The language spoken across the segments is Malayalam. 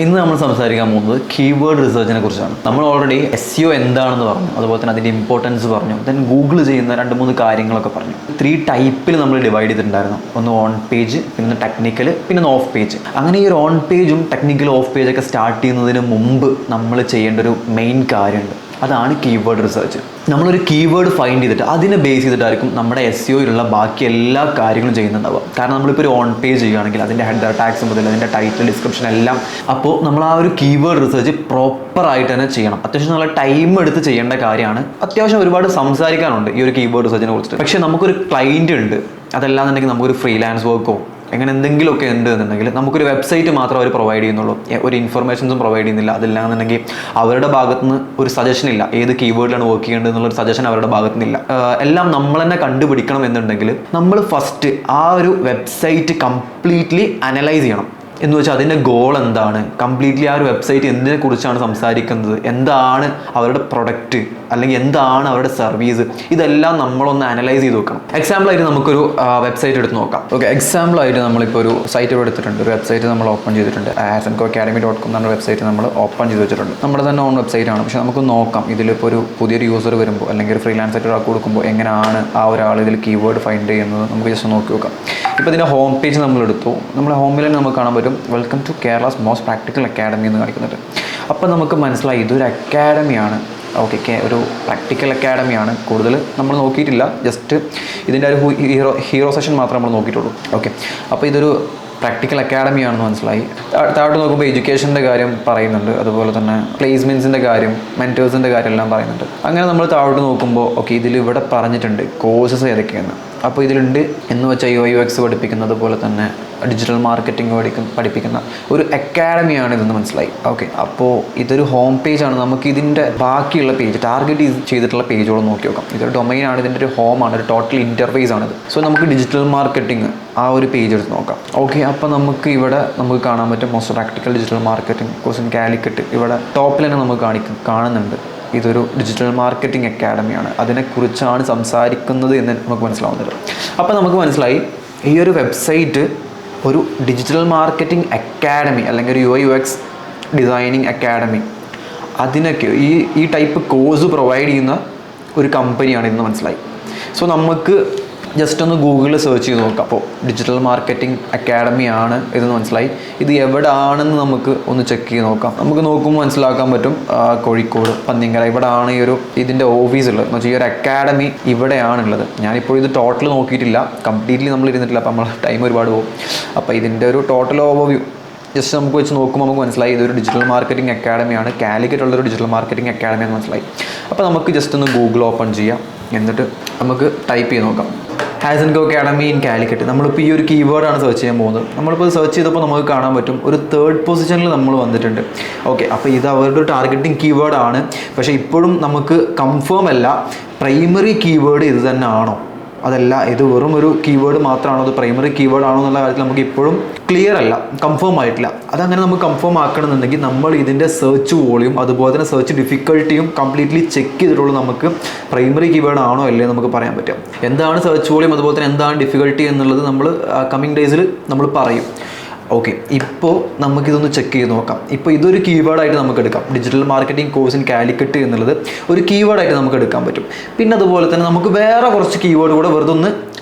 ഇന്ന് നമ്മൾ സംസാരിക്കാൻ പോകുന്നത് കീവേഡ് റിസർച്ചിനെ കുറിച്ചാണ്. നമ്മൾ ഓൾറെഡി SEO എന്താണെന്ന് പറഞ്ഞു, അതുപോലെ തന്നെ അതിൻ്റെ ഇമ്പോർട്ടൻസ് പറഞ്ഞു, ദെൻ ഗൂഗിൾ ചെയ്യുന്ന 2-3 കാര്യങ്ങളൊക്കെ പറഞ്ഞു. 3 ടൈപ്പിൽ നമ്മൾ ഡിവൈഡ് ചെയ്തിട്ടുണ്ടായിരുന്നു. ഒന്ന് ഓൺ പേജ്, പിന്നെ ടെക്നിക്കൽ, പിന്നെ ഓഫ് പേജ്. അങ്ങനെ ഈ ഒരു ഓൺ പേജും ടെക്നിക്കൽ ഓഫ് പേജൊക്കെ സ്റ്റാർട്ട് ചെയ്യുന്നതിന് മുമ്പ് നമ്മൾ ചെയ്യേണ്ട ഒരു മെയിൻ കാര്യമുണ്ട്. അതാണ് കീവേഡ് റിസർച്ച്. നമ്മളൊരു കീവേഡ് ഫൈൻഡ് ചെയ്തിട്ട് അതിനെ ബേസ് ചെയ്തിട്ടായിരിക്കും നമ്മുടെ SEOയിലുള്ള ബാക്കി എല്ലാ കാര്യങ്ങളും ചെയ്യുന്നുണ്ടാവുക. കാരണം നമ്മളിപ്പോൾ ഒരു ഓൺ പേജ് ചെയ്യുകയാണെങ്കിൽ അതിൻ്റെ ഹെഡർ ടാഗ്സ് മുതൽ അതിൻ്റെ ടൈറ്റിൽ, ഡിസ്ക്രിപ്ഷൻ എല്ലാം, അപ്പോൾ നമ്മൾ ആ ഒരു കീവേഡ് റിസർച്ച് പ്രോപ്പറായിട്ട് തന്നെ ചെയ്യണം. അത്യാവശ്യം നല്ല ടൈം എടുത്ത് ചെയ്യേണ്ട കാര്യമാണ്. അത്യാവശ്യം ഒരുപാട് സംസാരിക്കാനുണ്ട് ഈ ഒരു കീവേഡ് റിസർച്ചിനെ കുറിച്ചിട്ട്. പക്ഷേ നമുക്കൊരു ക്ലയൻറ്റ് ഉണ്ട്, അതല്ലാന്നുണ്ടെങ്കിൽ നമുക്കൊരു ഫ്രീലാൻസ് വർക്കോ അങ്ങനെ എന്തെങ്കിലുമൊക്കെ ഉണ്ട് എന്നുണ്ടെങ്കിൽ നമുക്കൊരു വെബ്സൈറ്റ് മാത്രം അവർ പ്രൊവൈഡ് ചെയ്യുന്നുള്ളൂ, ഒരു ഇൻഫർമേഷൻസും പ്രൊവൈഡ് ചെയ്യുന്നില്ല. അതില്ലാന്നുണ്ടെങ്കിൽ അവരുടെ ഭാഗത്തുനിന്ന് ഒരു സജഷൻ ഇല്ല, ഏത് കീവേഡിലാണ് വർക്ക് ചെയ്യേണ്ടത് എന്നുള്ളൊരു സജഷൻ അവരുടെ ഭാഗത്തുനിന്നില്ല. എല്ലാം നമ്മൾ തന്നെ കണ്ടുപിടിക്കണം എന്നുണ്ടെങ്കിൽ നമ്മൾ ഫസ്റ്റ് ആ ഒരു വെബ്സൈറ്റ് കംപ്ലീറ്റ്ലി അനലൈസ് ചെയ്യണം. എന്ന് വെച്ചാൽ അതിൻ്റെ ഗോൾ എന്താണ്, കംപ്ലീറ്റ്ലി ആ ഒരു വെബ്സൈറ്റ് എന്തിനെ കുറിച്ചാണ് സംസാരിക്കുന്നത്, എന്താണ് അവരുടെ പ്രൊഡക്റ്റ് അല്ലെങ്കിൽ എന്താണ് അവരുടെ സർവീസ്, ഇതെല്ലാം നമ്മളൊന്ന് അനലൈസ് ചെയ്ത് നോക്കണം. എക്സാമ്പിളായിട്ട് നമുക്കൊരു വെബ്സൈറ്റ് എടുത്ത് നോക്കാം. ഓക്കെ, എക്സാമ്പിളായിട്ട് നമ്മളിപ്പോൾ ഒരു സൈറ്റ് ഇവിടെ എടുത്തിട്ടുണ്ട്, ഒരു വെബ്സൈറ്റ് നമ്മൾ ഓപ്പൺ ചെയ്തിട്ടുണ്ട്. asancoacademy.com എന്ന വെബ്സൈറ്റ് നമ്മൾ ഓപ്പൺ ചെയ്ത് വെച്ചിട്ടുണ്ട്. നമ്മുടെ തന്നെ ഓൺ വെബ്സൈറ്റ് ആണ്. പക്ഷേ നമുക്ക് നോക്കാം ഇതിലിപ്പോൾ ഒരു പുതിയൊരു യൂസർ വരുമ്പോൾ അല്ലെങ്കിൽ ഒരു ഫ്രീലാൻസർ ഒരാൾക്ക് കൊടുക്കുമ്പോൾ എങ്ങനെയാണ് ആ ഒരാൾ ഇതിൽ കീവേഡ് ഫൈൻഡ് ചെയ്യുന്നത് നമുക്ക് ജസ്റ്റ് നോക്കി നോക്കാം. ഇപ്പോൾ ഇതിൻ്റെ ഹോം പേജ് നമ്മൾ എടുത്തു. നമ്മുടെ ഹോം പേജിൽ നമുക്ക് കാണാൻ പറ്റും welcome to Kerala's most practical academy എന്ന് കാണിക്കുന്നുണ്ട്. അപ്പോൾ നമുക്ക് മനസ്സിലായി ഇതൊരു അക്കാഡമിയാണ്. ഓക്കെ, ഒരു പ്രാക്ടിക്കൽ അക്കാഡമിയാണ്. കൂടുതൽ നമ്മൾ നോക്കിയിട്ടില്ല, ജസ്റ്റ് ഇതിൻ്റെ ഒരു ഹീറോ സെഷൻ മാത്രമേ നമ്മൾ നോക്കിയിട്ടുള്ളൂ. ഓക്കെ, അപ്പോൾ ഇതൊരു പ്രാക്ടിക്കൽ അക്കാഡമിയാണെന്ന് മനസ്സിലായി. താഴോട്ട് നോക്കുമ്പോൾ എഡ്യൂക്കേഷൻ്റെ കാര്യം പറയുന്നുണ്ട്, അതുപോലെ തന്നെ പ്ലേസ്മെൻറ്റ്സിൻ്റെ കാര്യം, മെൻറ്റേഴ്സിൻ്റെ കാര്യം എല്ലാം പറയുന്നുണ്ട്. അങ്ങനെ നമ്മൾ താഴോട്ട് നോക്കുമ്പോൾ ഓക്കെ, ഇതിലിവിടെ പറഞ്ഞിട്ടുണ്ട് കോഴ്സസ് ഏതൊക്കെയാണ്. അപ്പോൾ ഇതിലുണ്ട് എന്ന് വെച്ചാൽ UX പഠിപ്പിക്കുന്ന, അതുപോലെ തന്നെ ഡിജിറ്റൽ മാർക്കറ്റിംഗ് പഠിപ്പിക്കുന്ന ഒരു അക്കാഡമിയാണ് ഇതെന്ന് മനസ്സിലായി. ഓക്കെ, അപ്പോൾ ഇതൊരു ഹോം പേജാണ്. നമുക്ക് ഇതിൻ്റെ ബാക്കിയുള്ള പേജ്, ടാർഗറ്റ് ചെയ്തിട്ടുള്ള പേജുകൾ നോക്കി നോക്കാം. ഇതൊരു ഡൊമൈനാണ്, ഇതിൻ്റെ ഒരു ഹോമാണ്, ഒരു ടോട്ടൽ ഇൻ്റർഫേസ് ആണിത്. സോ നമുക്ക് ഡിജിറ്റൽ മാർക്കറ്റിംഗ് ആ ഒരു പേജ് എടുത്ത് നോക്കാം. ഓക്കെ, അപ്പോൾ നമുക്ക് ഇവിടെ നമുക്ക് കാണാൻ പറ്റും most practical digital marketing course in Calicut. ഇവിടെ ടോപ്പിൽ തന്നെ നമുക്ക് കാണുന്നുണ്ട് ഇതൊരു ഡിജിറ്റൽ മാർക്കറ്റിംഗ് അക്കാഡമിയാണ്, അതിനെക്കുറിച്ചാണ് സംസാരിക്കുന്നത് എന്ന് നമുക്ക് മനസ്സിലാവുന്നത്. അപ്പോൾ നമുക്ക് മനസ്സിലായി ഈ ഒരു വെബ്സൈറ്റ് ഒരു ഡിജിറ്റൽ മാർക്കറ്റിംഗ് അക്കാഡമി അല്ലെങ്കിൽ ഒരു UX ഡിസൈനിങ് അക്കാഡമി, അതിനൊക്കെ ഈ ടൈപ്പ് കോഴ്സ് പ്രൊവൈഡ് ചെയ്യുന്ന ഒരു കമ്പനിയാണ് ഇന്ന് മനസ്സിലായി. സോ നമുക്ക് ജസ്റ്റ് ഒന്ന് ഗൂഗിളിൽ സെർച്ച് ചെയ്ത് നോക്കാം. അപ്പോൾ ഡിജിറ്റൽ മാർക്കറ്റിംഗ് അക്കാഡമിയാണ് ഇതെന്ന് മനസ്സിലായി. ഇത് എവിടെയാണെന്ന് നമുക്ക് ഒന്ന് ചെക്ക് ചെയ്ത് നോക്കാം. നമുക്ക് നോക്കുമ്പോൾ മനസ്സിലാക്കാൻ പറ്റും കോഴിക്കോട് പന്നിങ്കര ഇവിടെയാണ് ഈ ഒരു ഇതിൻ്റെ ഓഫീസ് ഉള്ളത്. എന്ന് വെച്ചാൽ ഈ ഒരു അക്കാഡമി ഇവിടെയാണുള്ളത്. ഞാനിപ്പോൾ ഇത് ടോട്ടൽ നോക്കിയിട്ടില്ല, കംപ്ലീറ്റ്ലി നമ്മൾ ഇരുന്നിട്ടില്ല, അപ്പോൾ നമ്മൾ ടൈം ഒരുപാട് പോകും. അപ്പോൾ ഇതിൻ്റെ ഒരു ടോട്ടൽ ഓവർവ്യൂ ജസ്റ്റ് നമുക്ക് വെച്ച് നോക്കുമ്പോൾ നമുക്ക് മനസ്സിലായി ഇതൊരു ഡിജിറ്റൽ മാർക്കറ്റിംഗ് അക്കാഡമിയാണ്, കാലിക്കറ്റുള്ളൊരു ഡിജിറ്റൽ മാർക്കറ്റിംഗ് അക്കാഡമി എന്ന് മനസ്സിലായി. അപ്പോൾ നമുക്ക് ജസ്റ്റ് ഒന്ന് ഗൂഗിൾ ഓപ്പൺ ചെയ്യാം, എന്നിട്ട് നമുക്ക് ടൈപ്പ് ചെയ്ത് നോക്കാം ആസൻകോ അക്കാഡമി ഇൻ കാലിക്കറ്റ്. നമ്മളിപ്പോൾ ഈ ഒരു കീവേഡാണ് സെർച്ച് ചെയ്യാൻ പോകുന്നത്. നമ്മളിപ്പോൾ സെർച്ച് ചെയ്തപ്പോൾ നമുക്ക് കാണാൻ പറ്റും ഒരു 3rd പൊസിഷനിൽ നമ്മൾ വന്നിട്ടുണ്ട്. ഓക്കെ, അപ്പോൾ ഇത് അവരുടെ ഒരു ടാർഗറ്റിംഗ് കീവേഡാണ്. പക്ഷേ ഇപ്പോഴും നമുക്ക് കൺഫേം അല്ല പ്രൈമറി കീവേഡ് ഇത് തന്നെ ആണോ, അതല്ല ഇത് വെറും ഒരു കീവേഡ് മാത്രമാണോ, അത് പ്രൈമറി കീവേഡ് ആണോ എന്നുള്ള കാര്യത്തിൽ നമുക്ക് ഇപ്പോഴും ക്ലിയർ അല്ല, കൺഫേം ആയിട്ടില്ല. അതങ്ങനെ നമുക്ക് കൺഫേം ആക്കണമെന്നുണ്ടെങ്കിൽ നമ്മൾ ഇതിൻ്റെ സെർച്ച് വോളിയും അതുപോലെ തന്നെ സെർച്ച് ഡിഫിക്കൽട്ടിയും കംപ്ലീറ്റ്ലി ചെക്ക് ചെയ്തിട്ടുള്ളൂ നമുക്ക് പ്രൈമറി കീവേഡ് ആണോ അല്ലേ നമുക്ക് പറയാൻ പറ്റും. എന്താണ് സെർച്ച് വോളിയം അതുപോലെ തന്നെ എന്താണ് ഡിഫിക്കൽട്ടി എന്നുള്ളത് നമ്മൾ കമ്മിങ് ഡേയ്സിൽ നമ്മൾ പറയും. ഓക്കെ, ഇപ്പോൾ നമുക്കിതൊന്ന് ചെക്ക് ചെയ്ത് നോക്കാം. ഇപ്പോൾ ഇതൊരു കീവേഡായിട്ട് നമുക്ക് എടുക്കാം. Digital marketing course in Calicut എന്നുള്ളത് ഒരു കീവേഡായിട്ട് നമുക്ക് എടുക്കാൻ പറ്റും. പിന്നെ അതുപോലെ തന്നെ നമുക്ക് വേറെ കുറച്ച് കീവേഡ് കൂടെ വെറുതെ ഒന്ന്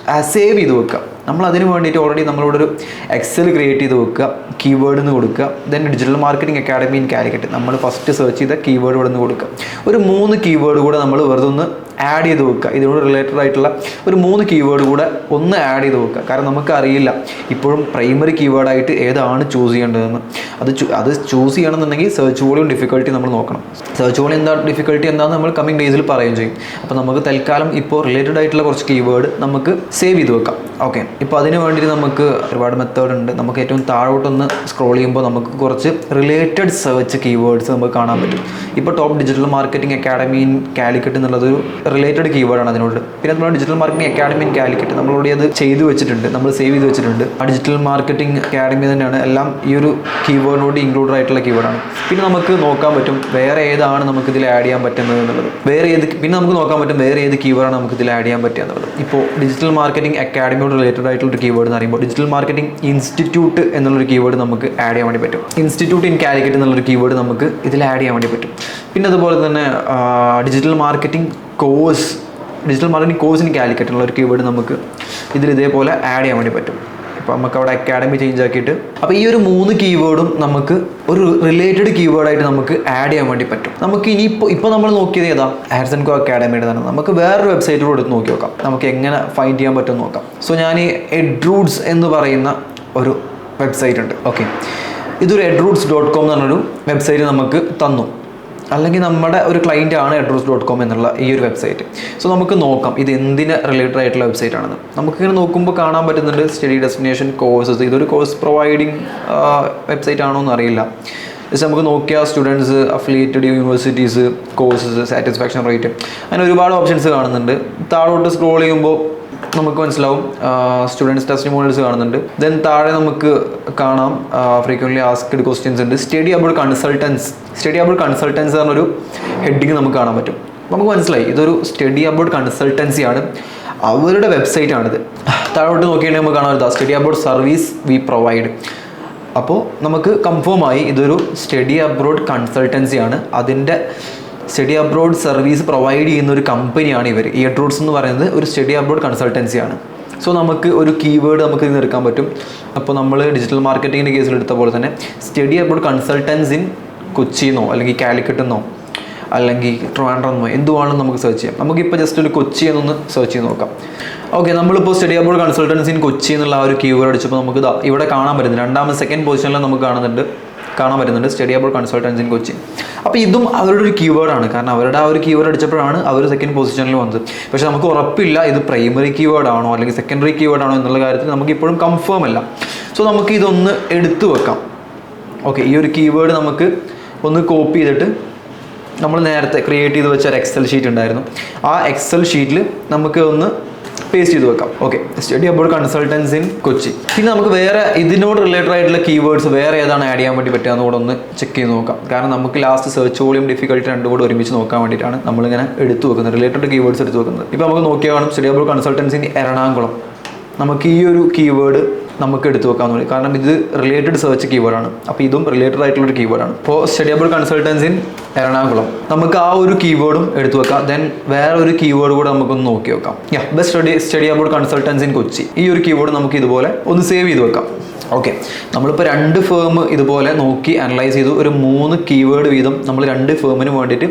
സേവ് ചെയ്ത് വെക്കാം. നമ്മൾ അതിന് വേണ്ടിയിട്ട് ഓൾറെഡി നമ്മളിവിടെ ഒരു എക്സൽ ക്രിയേറ്റ് ചെയ്ത് വെക്കുക, കീവേഡ് എന്ന് കൊടുക്കുക, then digital marketing academy in Calicut നമ്മൾ ഫസ്റ്റ് സെർച്ച് ചെയ്ത കീവേഡ് ഇവിടെ നിന്ന് കൊടുക്കുക. ഒരു 3 കീവേഡ് കൂടെ നമ്മൾ വെറുതെ ഒന്ന് ആഡ് ചെയ്ത് വെക്കുക. ഇതിനോട് റിലേറ്റഡ് ആയിട്ടുള്ള ഒരു 3 കീവേഡ് കൂടെ ഒന്ന് ആഡ് ചെയ്ത് വെക്കുക. കാരണം നമുക്കറിയില്ല ഇപ്പോഴും പ്രൈമറി കീവേഡായിട്ട് ഏതാണ് ചൂസ് ചെയ്യേണ്ടതെന്ന്. അത് ചൂസ് ചെയ്യണമെന്നുണ്ടെങ്കിൽ സെർച്ച് വോളിയം ഡിഫിക്കൽട്ടി നമ്മൾ നോക്കണം. സെർച്ച് വോളിയം എന്താ ഡിഫിക്കൽട്ടി എന്താണെന്ന് നമ്മൾ കമ്മിങ് ഡേയ്സിൽ പറയുകയും ചെയ്യും. അപ്പോൾ നമുക്ക് തൽക്കാലം ഇപ്പോൾ റിലേറ്റഡ് ആയിട്ടുള്ള കുറച്ച് കീവേഡ് നമുക്ക് സേവ് ചെയ്ത് വെക്കാം. ഓക്കെ, ഇപ്പോൾ അതിന് വേണ്ടിയിട്ട് നമുക്ക് ഒരുപാട് മെത്തേഡ് ഉണ്ട്. നമുക്ക് ഏറ്റവും താഴോട്ടൊന്ന് സ്ക്രോൾ ചെയ്യുമ്പോൾ നമുക്ക് കുറച്ച് റിലേറ്റഡ് സെർച്ച് കീവേഡ്സ് നമുക്ക് കാണാൻ പറ്റും. ഇപ്പോൾ top digital marketing academy in Calicut എന്നുള്ളതൊരു റിലേറ്റഡ് കീവേഡാണ് അതിനോട്. പിന്നെ നമ്മൾ digital marketing academy in Calicut നമ്മളോട് അത് ചെയ്ത് വെച്ചിട്ടുണ്ട്, നമ്മൾ സേവ് ചെയ്ത് വെച്ചിട്ടുണ്ട്. ആ ഡിജിറ്റൽ മാർക്കറ്റിംഗ് അക്കാഡമി തന്നെയാണ് എല്ലാം ഈ ഒരു കീവേഡിനോട് ഇൻക്ലൂഡഡ് ആയിട്ടുള്ള കീവേഡാണ്. പിന്നെ നമുക്ക് നോക്കാൻ പറ്റും വേറെ ഏതാണ് നമുക്കിതിൽ ആഡ് ചെയ്യാൻ പറ്റുന്നത് എന്നുള്ളത്. പിന്നെ നമുക്ക് നോക്കാൻ പറ്റും വേറെ ഏത് കീവേഡാണ് നമുക്കിതിൽ ആഡ് ചെയ്യാൻ പറ്റുക എന്നുള്ളത്. ഇപ്പോൾ ഡിജിറ്റൽ മാർക്കറ്റിംഗ് അക്കാഡമിയോട് റിലേറ്റഡ് റിലേറ്റഡ് ആയിട്ടുള്ള ഒരു കീവേഡ് എന്ന് പറയുമ്പോൾ ഡിജിറ്റൽ മാർക്കറ്റിംഗ് ഇൻസ്റ്റിറ്റ്യൂട്ട് എന്നുള്ളൊരു കീവേഡ് നമുക്ക് ആഡ് ചെയ്യാൻ വേണ്ടി പറ്റും. ഇൻസ്റ്റിറ്റ്യൂട്ട് ഇൻ കാലിക്കറ്റ് എന്നുള്ളൊരു കീവേഡ് നമുക്ക് ഇതിൽ ആഡ് ചെയ്യാൻ വേണ്ടി പറ്റും. പിന്നെ അതുപോലെ തന്നെ digital marketing course in Calicut എന്നുള്ള ഒരു കീവേഡ് നമുക്ക് ഇതിൽ ഇതേപോലെ ആഡ് ചെയ്യാൻ വേണ്ടി പറ്റും. അപ്പോൾ നമുക്ക് അവിടെ അക്കാഡമി ചേഞ്ച് ആക്കിയിട്ട് അപ്പോൾ ഈ ഒരു 3 കീവേഡും നമുക്ക് ഒരു റിലേറ്റഡ് കീവേഡായിട്ട് നമുക്ക് ആഡ് ചെയ്യാൻ വേണ്ടി പറ്റും. നമുക്ക് ഇപ്പോൾ നമ്മൾ നോക്കിയത് ഏതാ ആഡ്സ് ആൻഡ് കോ അക്കാഡമിയുടെ തന്നെ. നമുക്ക് വേറൊരു വെബ്സൈറ്റിലൂടെ എടുത്ത് നോക്കി നോക്കാം, നമുക്ക് എങ്ങനെ ഫൈൻഡ് ചെയ്യാൻ പറ്റും നോക്കാം. സോ ഞാൻ ഈ എഡ്രൂട്ട്സ് എന്ന് പറയുന്ന ഒരു വെബ്സൈറ്റ് ഉണ്ട്. ഓക്കെ, ഇതൊരു edroots.com എന്ന് പറഞ്ഞൊരു വെബ്സൈറ്റ് നമുക്ക് തന്നു, അല്ലെങ്കിൽ നമ്മുടെ ഒരു ക്ലയൻ്റ് ആണ് edroots.com എന്നുള്ള ഈ ഒരു വെബ്സൈറ്റ്. സോ നമുക്ക് നോക്കാം ഇത് എന്തിന് റിലേറ്റഡ് ആയിട്ടുള്ള വെബ്സൈറ്റ് ആണെന്ന്. നമുക്കിങ്ങനെ നോക്കുമ്പോൾ കാണാൻ പറ്റുന്നുണ്ട് സ്റ്റഡി ഡെസ്റ്റിനേഷൻ കോഴ്സസ്. ഇതൊരു കോഴ്സ് പ്രൊവൈഡിങ് വെബ്സൈറ്റ് ആണോ എന്ന് അറിയില്ല. ജസ്റ്റ് നമുക്ക് നോക്കിയാൽ students, affiliated universities, courses, satisfaction rate, അങ്ങനെ ഒരുപാട് ഓപ്ഷൻസ് കാണുന്നുണ്ട്. താഴോട്ട് സ്ക്രോൾ ചെയ്യുമ്പോൾ നമുക്ക് മനസ്സിലാവും സ്റ്റുഡൻസ് ടെസ്റ്റിമോണിയൽസ് കാണുന്നുണ്ട്. ദെൻ താഴെ നമുക്ക് കാണാം ഫ്രീക്വൻ്റ്ലി ആസ്ക്ഡ് ക്വസ്റ്റ്യൻസ് ഉണ്ട്. സ്റ്റഡി അബൌട്ട് കൺസൾട്ടൻസ് എന്നൊരു ഹെഡിങ് നമുക്ക് കാണാൻ പറ്റും. നമുക്ക് മനസ്സിലായി ഇതൊരു സ്റ്റഡി അബൌട്ട് കൺസൾട്ടൻസി ആണ്, അവരുടെ വെബ്സൈറ്റ് ആണിത്. താഴോട്ട് നോക്കിയിട്ടുണ്ടെങ്കിൽ നമുക്ക് കാണാം study about service V provide. അപ്പോൾ നമുക്ക് കൺഫേം ആയി ഇതൊരു സ്റ്റഡി അബ്രോഡ് കൺസൾട്ടൻസി ആണ്. അതിൻ്റെ സ്റ്റഡി അബ്രോഡ് സർവീസ് പ്രൊവൈഡ് ചെയ്യുന്ന ഒരു കമ്പനിയാണ് ഇവർ. ഈ edroots എന്ന് പറയുന്നത് ഒരു സ്റ്റഡി അബ്രോഡ് കൺസൾട്ടൻസി ആണ്. സോ നമുക്ക് ഒരു കീവേഡ് നമുക്ക് ഇതിന് എടുക്കാൻ പറ്റും. അപ്പോൾ നമ്മൾ ഡിജിറ്റൽ മാർക്കറ്റിങ്ങിൻ്റെ കേസിൽ എടുത്ത പോലെ തന്നെ സ്റ്റഡി അബ്രോഡ് കൺസൾട്ടൻസ് ഇൻ കൊച്ചിന്നോ അല്ലെങ്കിൽ കാലിക്കറ്റെന്നോ അല്ലെങ്കിൽ ട്രിവാൻഡ്രമെന്നോ എന്തുവാണെന്ന് നമുക്ക് സെർച്ച് ചെയ്യാം. നമുക്കിപ്പോൾ ജസ്റ്റ് ഒരു കൊച്ചി എന്നൊന്ന് സെർച്ച് ചെയ്ത് നോക്കാം. ഓക്കെ, നമ്മളിപ്പോൾ study about consultancy in Kochi എന്നുള്ള ആ ഒരു കീവേഡ് അടിച്ചപ്പോൾ നമുക്ക് ഇവിടെ കാണാൻ പറ്റുന്നത് സെക്കൻഡ് പൊസിഷനിൽ നമുക്ക് കാണാൻ പറ്റുന്നുണ്ട് study about consultancy in Kochi. അപ്പോൾ ഇതും അവരുടെ ഒരു കീവേഡാണ്, കാരണം അവരുടെ ആ ഒരു കീവേഡ് അടിച്ചപ്പോഴാണ് അവർ സെക്കൻഡ് പൊസിഷനിൽ വന്നത്. പക്ഷേ നമുക്ക് ഉറപ്പില്ല ഇത് പ്രൈമറി കീവേഡ് ആണോ അല്ലെങ്കിൽ സെക്കൻഡറി കീവേഡ് ആണോ എന്നുള്ള കാര്യത്തിൽ നമുക്ക് ഇപ്പോഴും കൺഫേം അല്ല. സോ നമുക്ക് ഇതൊന്ന് എടുത്തു വെക്കാം. ഓക്കെ, ഈ ഒരു കീവേഡ് നമുക്ക് ഒന്ന് കോപ്പി ചെയ്തിട്ട് നമ്മൾ നേരത്തെ ക്രിയേറ്റ് ചെയ്ത് വെച്ച ഒരു എക്സൽ ഷീറ്റ് ഉണ്ടായിരുന്നു, ആ എക്സൽ ഷീറ്റിൽ നമുക്ക് ഒന്ന് പേസ്റ്റ് ചെയ്ത് വെക്കാം. Okay, study about consultants in Kochi. പിന്നെ നമുക്ക് വേറെ ഇതിനോട് റിലേറ്റഡ് ആയിട്ടുള്ള കീവേഡ്സ് വേറെ ഏതാണ് ആഡ് ചെയ്യാൻ വേണ്ടി പറ്റുക എന്നുകൂടെ ഒന്ന് ചെക്ക് ചെയ്ത് നോക്കാം. കാരണം നമുക്ക് ലാസ്റ്റ് സെർച്ച് വോളിയം ഡിഫിക്കൽട്ടി രണ്ടും കൂടെ ഒരുമിച്ച് നോക്കാൻ വേണ്ടിയിട്ടാണ് നമ്മളിങ്ങനെ എടുത്തു വെക്കുന്നത്, റിലേറ്റഡ് കീവേഡ്സ് എടുത്ത് വെക്കുന്നത്. ഇപ്പോൾ നമുക്ക് നോക്കിയാൽ കാണും study about consultancy in Ernakulam. നമുക്ക് ഈ ഒരു കീവേഡ് നമുക്ക് എടുത്തു വെക്കാമെന്ന് പറയും, കാരണം ഇത് റിലേറ്റഡ് സെർച്ച് കീവേഡാണ്. അപ്പോൾ ഇതും റിലേറ്റഡ് ആയിട്ടുള്ളൊരു കീവേഡാണ്. ഇപ്പോൾ study about consultancy in Ernakulam, നമുക്ക് ആ ഒരു കീവേഡും എടുത്തു വെക്കാം. ദെൻ വേറെ ഒരു കീവേഡ് കൂടെ നമുക്കൊന്ന് നോക്കി വെക്കാം. Best study about consultancy in Kochi. ഈ ഒരു കീവേഡ് നമുക്ക് ഇതുപോലെ ഒന്ന് സേവ് ചെയ്ത് വെക്കാം. ഓക്കെ, നമ്മളിപ്പോൾ 2 ഫേം ഇതുപോലെ നോക്കി അനലൈസ് ചെയ്തു. ഒരു 3 കീവേഡ് വീതം നമ്മൾ 2 ഫേമിന് വേണ്ടിയിട്ട്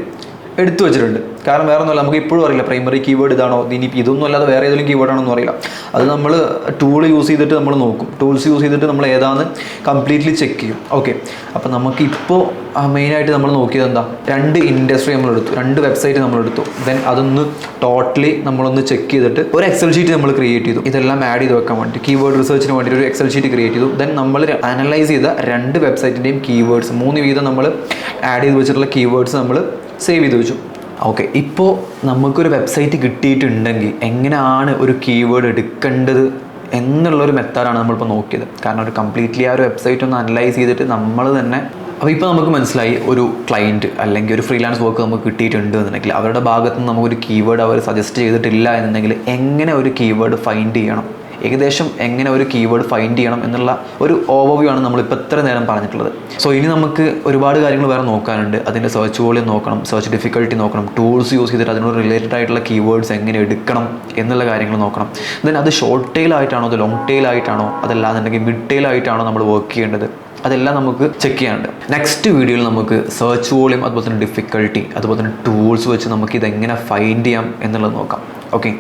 എടുത്തു വെച്ചിട്ടുണ്ട്. കാരണം വേറെ ഒന്നുമല്ല, നമുക്ക് ഇപ്പോഴും അറിയില്ല പ്രൈമറി കീവേഡ് ഇതാണോ, ഇനി ഇതൊന്നും അല്ലാതെ വേറെ ഏതെങ്കിലും കീവേഡാണെന്നും അറിയില്ല. അത് നമ്മൾ ടൂൾസ് യൂസ് ചെയ്തിട്ട് നമ്മൾ ഏതാണെന്ന് കംപ്ലീറ്റ്ലി ചെക്ക് ചെയ്യും. ഓക്കെ, അപ്പോൾ നമുക്കിപ്പോൾ മെയിനായിട്ട് നമ്മൾ നോക്കിയത് എന്താ, 2 ഇൻഡസ്ട്രി നമ്മളെടുത്തു, 2 വെബ്സൈറ്റ് നമ്മളെടുത്തു. ദെൻ അതൊന്ന് ടോട്ടലി നമ്മളൊന്ന് ചെക്ക് ചെയ്തിട്ട് ഒരു എക്സൽ ഷീറ്റ് നമ്മൾ ക്രിയേറ്റ് ചെയ്തു. ഇതെല്ലാം ആഡ് ചെയ്ത് വെക്കാൻ വേണ്ടി കീവേഡ് റിസർച്ചിന് വേണ്ടി ഒരു എക്സൽ ഷീറ്റ് ക്രിയേറ്റ് ചെയ്തു. ദെൻ നമ്മൾ അനലൈസ് ചെയ്ത 2 വെബ്സൈറ്റിൻ്റെയും കീവേഡ്സ് 3 വീതം നമ്മൾ ആഡ് ചെയ്ത് വെച്ചിട്ടുള്ള കീവേഡ്സ് നമ്മൾ സേവ് ചെയ്ത് വെച്ചു. ഓക്കെ, ഇപ്പോൾ നമുക്കൊരു വെബ്സൈറ്റ് കിട്ടിയിട്ടുണ്ടെങ്കിൽ എങ്ങനെയാണ് ഒരു കീവേഡ് എടുക്കേണ്ടത് എന്നുള്ളൊരു മെത്തേഡാണ് നമ്മളിപ്പോൾ നോക്കിയത്. കാരണം ഒരു കംപ്ലീറ്റ്ലി ആ ഒരു വെബ്സൈറ്റ് ഒന്ന് അനലൈസ് ചെയ്തിട്ട് നമ്മൾ തന്നെ. അപ്പോൾ ഇപ്പോൾ നമുക്ക് മനസ്സിലായി ഒരു ക്ലയൻറ്റ് അല്ലെങ്കിൽ ഒരു ഫ്രീലാൻസ് വർക്ക് നമുക്ക് കിട്ടിയിട്ടുണ്ട് എന്നുണ്ടെങ്കിൽ അവരുടെ ഭാഗത്ത് നിന്ന് നമുക്കൊരു കീവേഡ് അവർ സജസ്റ്റ് ചെയ്തിട്ടില്ല എന്നുണ്ടെങ്കിൽ എങ്ങനെ ഒരു കീവേഡ് ഫൈൻഡ് ചെയ്യണം, ഏകദേശം എങ്ങനെ ഒരു കീവേഡ് ഫൈൻഡ് ചെയ്യണം എന്നുള്ള ഒരു ഓവർവ്യൂ ആണ് നമ്മളിപ്പോൾ ഇത്ര നേരം പറഞ്ഞിട്ടുള്ളത്. സോ ഇനി നമുക്ക് ഒരുപാട് കാര്യങ്ങൾ വേറെ നോക്കാനുണ്ട്. അതിൻ്റെ സെർച്ച് വോളിയം നോക്കണം, സെർച്ച് ഡിഫിക്കൽട്ടി നോക്കണം, ടൂൾസ് യൂസ് ചെയ്തിട്ട് അതിനോട് റിലേറ്റഡ് ആയിട്ടുള്ള കീവേഡ്സ് എങ്ങനെ എടുക്കണം എന്നുള്ള കാര്യങ്ങൾ നോക്കണം. ദെൻ അത് ഷോർട്ട് ടെയിൽ ആയിട്ടാണോ അത് ലോങ് ടെയിൽ ആയിട്ടാണോ അതല്ലാന്നുണ്ടെങ്കിൽ മിഡ് ടെയിൽ ആയിട്ടാണോ നമ്മൾ വർക്ക് ചെയ്യേണ്ടത്, അതെല്ലാം നമുക്ക് ചെക്ക് ചെയ്യാനുണ്ട്. നെക്സ്റ്റ് വീഡിയോയിൽ നമുക്ക് സെർച്ച് വോളിയം അതുപോലെ തന്നെ ഡിഫിക്കൽട്ടി അതുപോലെ തന്നെ ടൂൾസ് വെച്ച് നമുക്ക് ഇതെങ്ങനെ ഫൈൻഡ് ചെയ്യാം എന്നുള്ളത് നോക്കാം. ഓക്കെ.